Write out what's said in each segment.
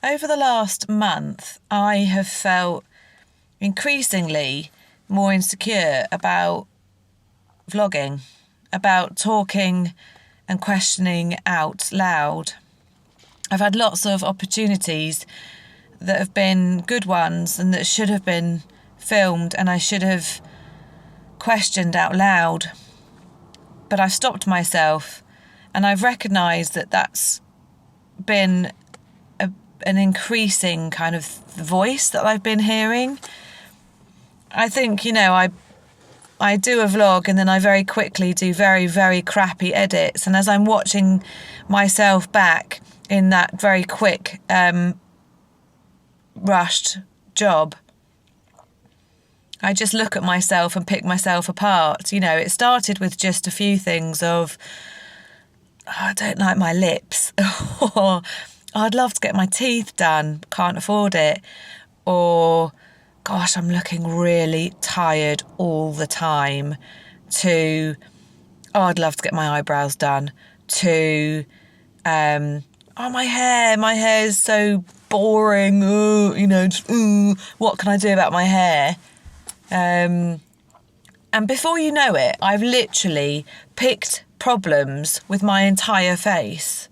Over the last month, I have felt increasingly more insecure about vlogging, about talking and questioning out loud. I've had lots of opportunities that have been good ones and that should have been filmed and I should have questioned out loud. But I've stopped myself and I've recognised that that's been an increasing kind of voice that I've been hearing. I think, I do a vlog and then I very quickly do very, very crappy edits. And as I'm watching myself back in that very quick, rushed job, I just look at myself and pick myself apart. It started with just a few things of, I don't like my lips, or I'd love to get my teeth done, can't afford it, or gosh, I'm looking really tired all the time, to, I'd love to get my eyebrows done, to, my hair is so boring, what can I do about my hair? And before you know it, I've literally picked problems with my entire face.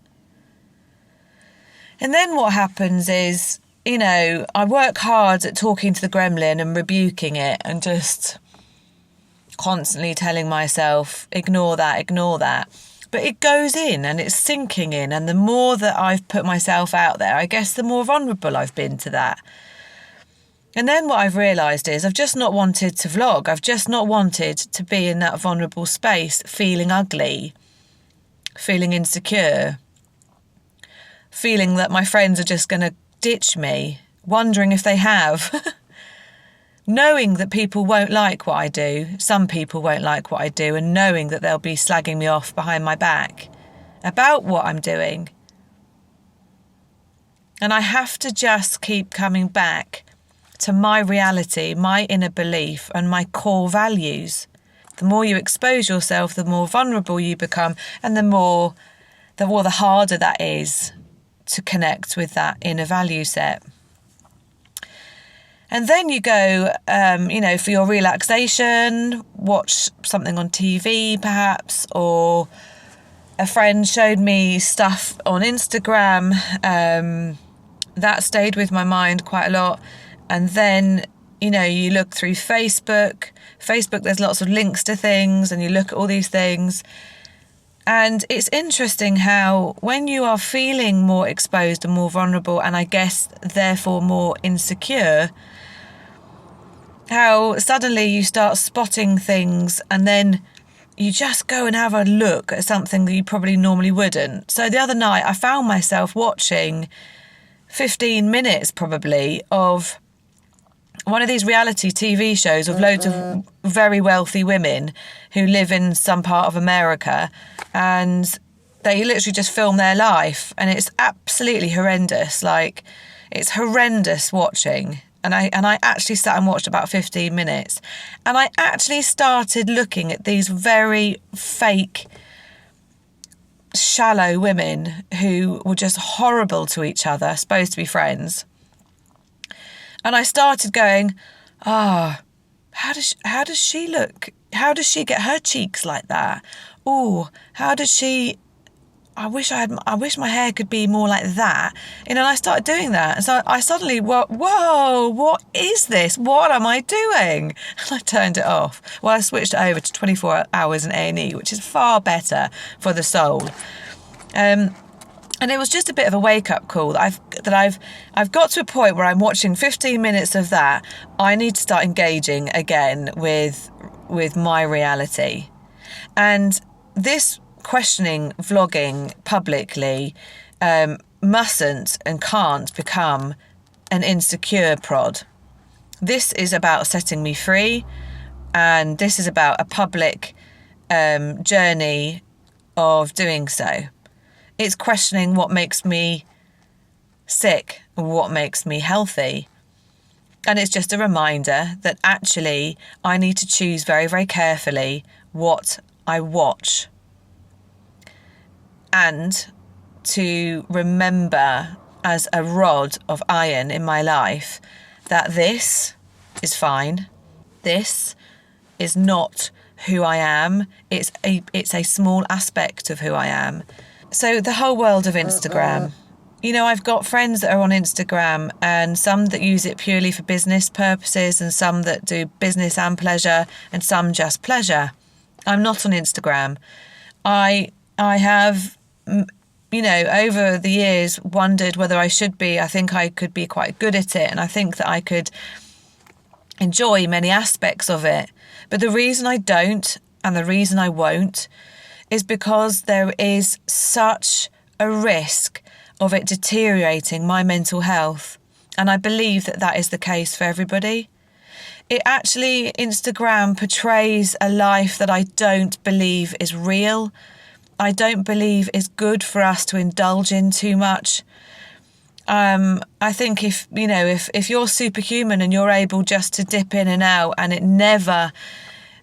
And then what happens is, I work hard at talking to the gremlin and rebuking it and just constantly telling myself, ignore that. But it goes in and it's sinking in. And the more that I've put myself out there, I guess the more vulnerable I've been to that. And then what I've realised is I've just not wanted to vlog. I've just not wanted to be in that vulnerable space, feeling ugly, feeling insecure, feeling that my friends are just going to ditch me, wondering if they have, knowing that people won't like what I do, some people won't like what I do, and knowing that they'll be slagging me off behind my back about what I'm doing. And I have to just keep coming back to my reality, my inner belief, and my core values. The more you expose yourself, the more vulnerable you become, and the harder that is to connect with that inner value set. And then you go, for your relaxation, watch something on TV perhaps, or a friend showed me stuff on Instagram. That stayed with my mind quite a lot. And then, you look through Facebook. There's lots of links to things, and you look at all these things. And it's interesting how when you are feeling more exposed and more vulnerable, and I guess therefore more insecure, how suddenly you start spotting things and then you just go and have a look at something that you probably normally wouldn't. So the other night I found myself watching 15 minutes probably of one of these reality TV shows of loads of very wealthy women who live in some part of America, and they literally just film their life, and it's absolutely horrendous. Like, it's horrendous watching. And I actually sat and watched about 15 minutes, and I actually started looking at these very fake, shallow women who were just horrible to each other, supposed to be friends. And I started going, how does she look? How does she get her cheeks like that? Oh, how does she? I wish my hair could be more like that. And I started doing that. And so I suddenly, whoa, what is this? What am I doing? And I turned it off. Well, I switched it over to 24 hours in A&E, which is far better for the soul. And it was just a bit of a wake-up call that I've got to a point where I'm watching 15 minutes of that. I need to start engaging again with my reality. And this questioning vlogging publicly mustn't and can't become an insecure prod. This is about setting me free, and this is about a public journey of doing so. It's questioning what makes me sick, what makes me healthy. And it's just a reminder that actually I need to choose very, very carefully what I watch, and to remember as a rod of iron in my life that this is fine. This is not who I am. It's a small aspect of who I am. So the whole world of Instagram. You know, I've got friends that are on Instagram, and some that use it purely for business purposes, and some that do business and pleasure, and some just pleasure. I'm not on Instagram. I have, you know, over the years wondered whether I should be. I think I could be quite good at it, and I think that I could enjoy many aspects of it. But the reason I don't, and the reason I won't, is because there is such a risk of it deteriorating my mental health. And I believe that that is the case for everybody. It actually, Instagram portrays a life that I don't believe is real. I don't believe is good for us to indulge in too much. I think if you're superhuman and you're able just to dip in and out, and it never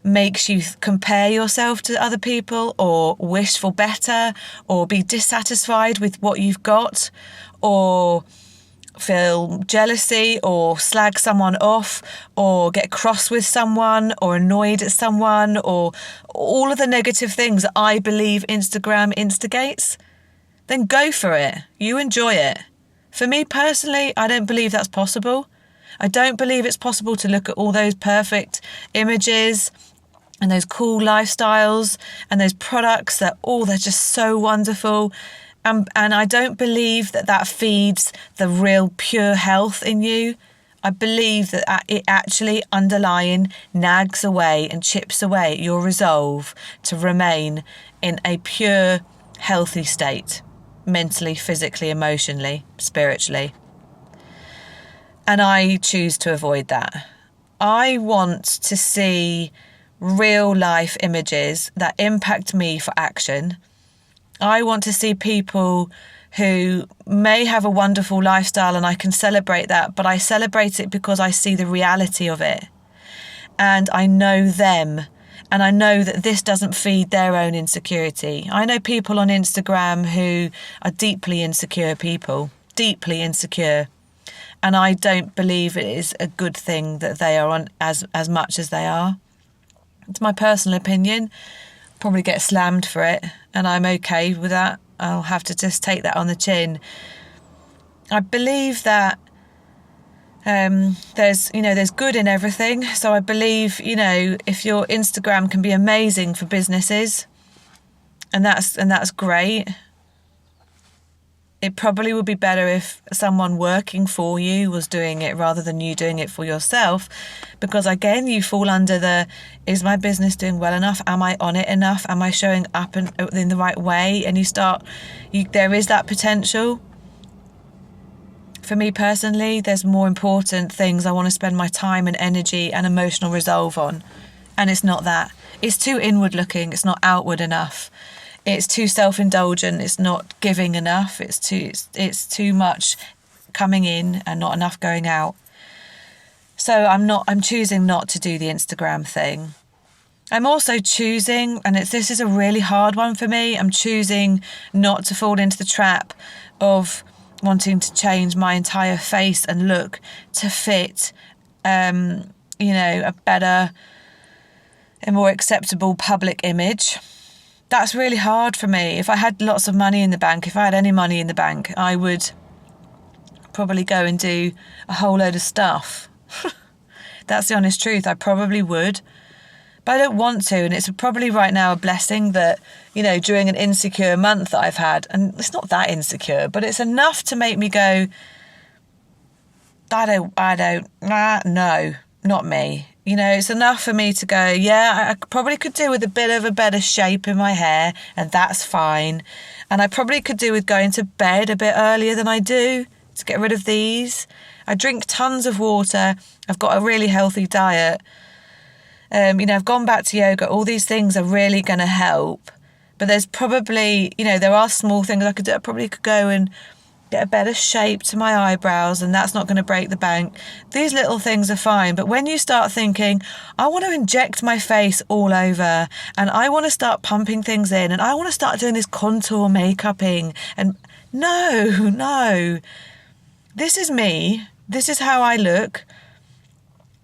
makes you compare yourself to other people or wish for better or be dissatisfied with what you've got or feel jealousy or slag someone off or get cross with someone or annoyed at someone or all of the negative things that I believe Instagram instigates, then go for it. You enjoy it. For me personally, I don't believe that's possible. I don't believe it's possible to look at all those perfect images and those cool lifestyles and those products that, they're just so wonderful. And I don't believe that feeds the real pure health in you. I believe that it actually underlying nags away and chips away at your resolve to remain in a pure, healthy state, mentally, physically, emotionally, spiritually. And I choose to avoid that. I want to see real life images that impact me for action. I want to see people who may have a wonderful lifestyle and I can celebrate that, but I celebrate it because I see the reality of it. And I know them, and I know that this doesn't feed their own insecurity. I know people on Instagram who are deeply insecure people, deeply insecure. And I don't believe it is a good thing that they are on as much as they are. It's my personal opinion. Probably get slammed for it, and I'm okay with that. I'll have to just take that on the chin. I believe that there's good in everything. So I believe, if your Instagram can be amazing for businesses, and that's great. It probably would be better if someone working for you was doing it rather than you doing it for yourself, because again, you fall under is my business doing well enough? Am I on it enough? Am I showing up in the right way? And there is that potential. For me personally, there's more important things I want to spend my time and energy and emotional resolve on. And it's not that. It's too inward looking. It's not outward enough. It's too self-indulgent. It's not giving enough. It's too much coming in and not enough going out. So I'm choosing not to do the Instagram thing. I'm also choosing, and this is a really hard one for me, I'm choosing not to fall into the trap of wanting to change my entire face and look to fit, a better, a more acceptable public image. That's really hard for me. If I had lots of money in the bank, if I had any money in the bank, I would probably go and do a whole load of stuff. That's the honest truth. I probably would. But I don't want to. And it's probably right now a blessing that, during an insecure month that I've had, and it's not that insecure, but it's enough to make me go, no, not me. It's enough for me to go, yeah, I probably could do with a bit of a better shape in my hair, and that's fine. And I probably could do with going to bed a bit earlier than I do to get rid of these. I drink tons of water. I've got a really healthy diet. I've gone back to yoga. All these things are really going to help. But there's probably, there are small things I could do. I probably could go and get a better shape to my eyebrows, and that's not going to break the bank. These little things are fine, but when you start thinking, I want to inject my face all over, and I want to start pumping things in, and I want to start doing this contour makeuping, and No. This is me. This is how I look.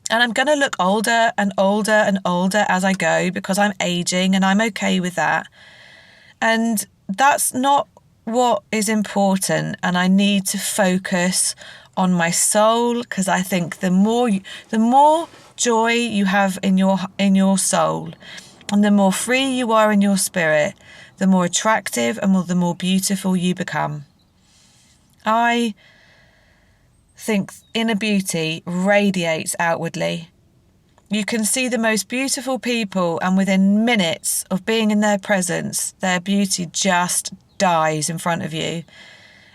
And I'm going to look older and older and older as I go because I'm aging and I'm okay with that. And that's not what is important. And I need to focus on my soul, because I think the more joy you have in your soul, and the more free you are in your spirit, the more attractive and the more beautiful you become. I think inner beauty radiates outwardly. You can see the most beautiful people, and within minutes of being in their presence, their beauty just dies in front of you.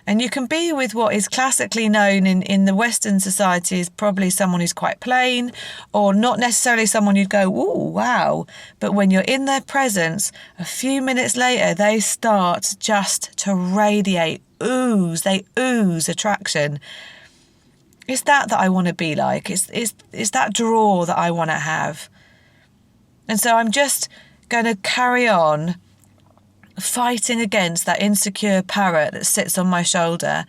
And you can be with what is classically known in the Western society as probably someone who's quite plain, or not necessarily someone you'd go, ooh, wow. But when you're in their presence, a few minutes later, they start just to radiate, they ooze attraction. It's that I want to be like. It's that draw that I want to have. And so I'm just going to carry on fighting against that insecure parrot that sits on my shoulder.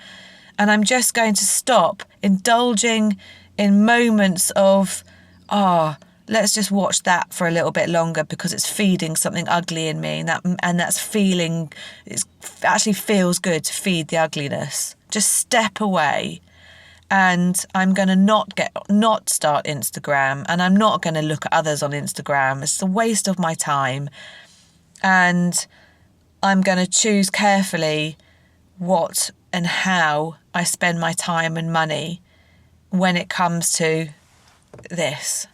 And I'm just going to stop indulging in moments of, let's just watch that for a little bit longer because it's feeding something ugly in me. And that's feeling, it actually feels good to feed the ugliness. Just step away. And I'm going to not start Instagram, and I'm not going to look at others on Instagram. It's a waste of my time. And I'm going to choose carefully what and how I spend my time and money when it comes to this.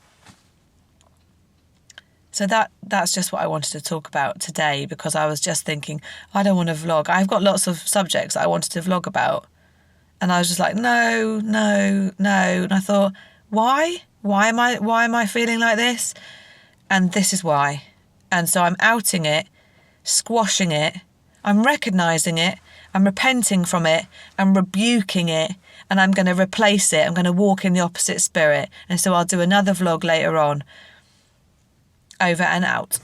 So that's just what I wanted to talk about today, because I was just thinking, I don't want to vlog. I've got lots of subjects I wanted to vlog about. And I was just like, no. And I thought, why? Why am I feeling like this? And this is why. And so I'm outing it, squashing it. I'm recognising it. I'm repenting from it. I'm rebuking it. And I'm going to replace it. I'm going to walk in the opposite spirit. And so I'll do another vlog later on. Over and out.